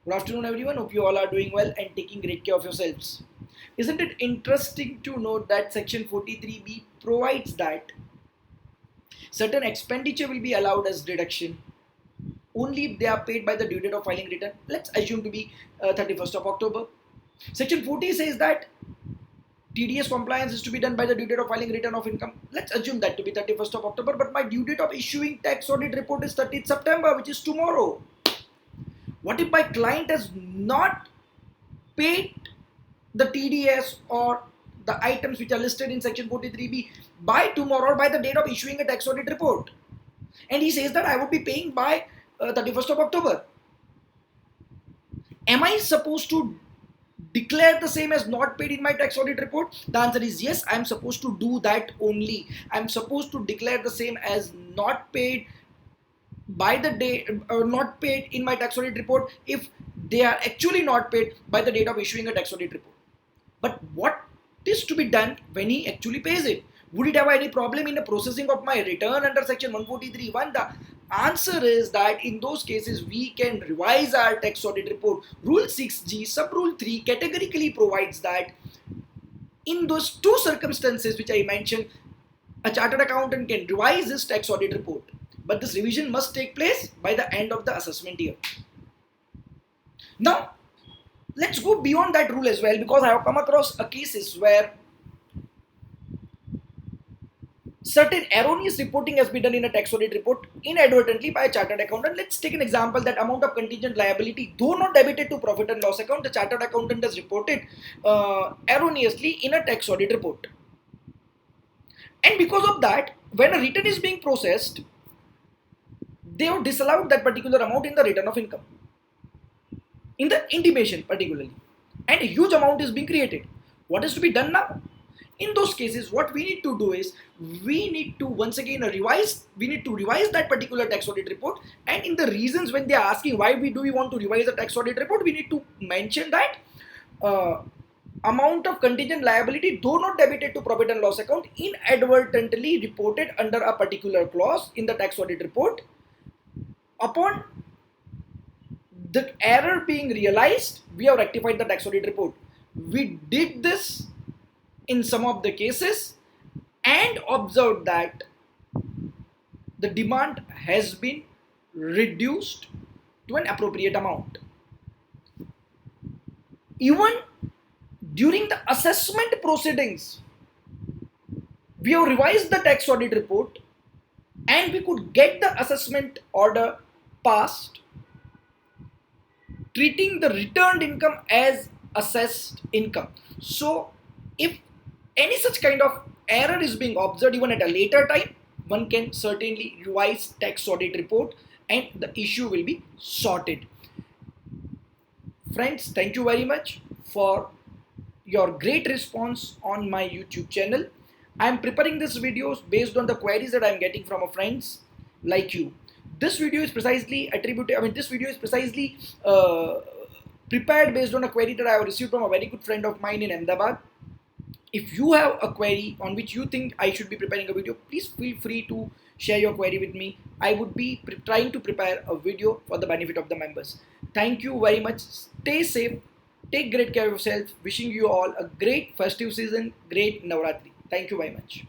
Good afternoon, everyone. Hope you all are doing well and taking great care of yourselves. Isn't it interesting to note that Section 43B provides that certain expenditure will be allowed as deduction only if they are paid by the due date of filing return? Let's assume to be 31st of October. Section 40 says that TDS compliance is to be done by the due date of filing return of income. Let's assume that to be 31st of October, but my due date of issuing tax audit report is 30th September, which is tomorrow. What if my client has not paid the TDS or the items which are listed in section 43B by tomorrow or by the date of issuing a tax audit report? And he says that I would be paying by 31st of October. Am I supposed to declare the same as not paid in my tax audit report? The answer is yes, I am supposed to do that only. I am supposed to declare the same as not paid by the day or not paid in my tax audit report if they are actually not paid by the date of issuing a tax audit report. But what is to be done when he actually pays it? Would it have any problem in the processing of my return under section 143(1)? The answer is that in those cases we can revise our tax audit report. Rule 6G sub rule 3 categorically provides that in those two circumstances which I mentioned, a chartered accountant can revise his tax audit report, but this revision must take place by the end of the assessment year. Now, let's go beyond that rule as well, because I have come across cases where certain erroneous reporting has been done in a tax audit report inadvertently by a chartered accountant. Let's take an example that amount of contingent liability, though not debited to profit and loss account, the chartered accountant has reported erroneously in a tax audit report. And because of that, when a return is being processed, they have disallowed that particular amount in the return of income, in the intimation particularly, and a huge amount is being created. What is to be done now? In those cases, what we need to do is we need to once again revise that particular tax audit report, and in the reasons when they are asking why do we want to revise the tax audit report, we need to mention that amount of contingent liability, though not debited to profit and loss account, inadvertently reported under a particular clause in the tax audit report. Upon the error being realized, we have rectified the tax audit report. We did this in some of the cases and observed that the demand has been reduced to an appropriate amount. Even during the assessment proceedings, we have revised the tax audit report and we could get the assessment order passed, treating the returned income as assessed income. So if any such kind of error is being observed even at a later time, one can certainly revise tax audit report and the issue will be sorted. Friends, thank you very much for your great response on my YouTube channel. I am preparing this videos based on the queries that I am getting from friends like you. This video is precisely prepared based on a query that I have received from a very good friend of mine in Ahmedabad. If you have a query on which you think I should be preparing a video, please feel free to share your query with me. I would be trying to prepare a video for the benefit of the members. Thank you very much. Stay safe. Take great care of yourself. Wishing you all a great festive season, great Navratri. Thank you very much.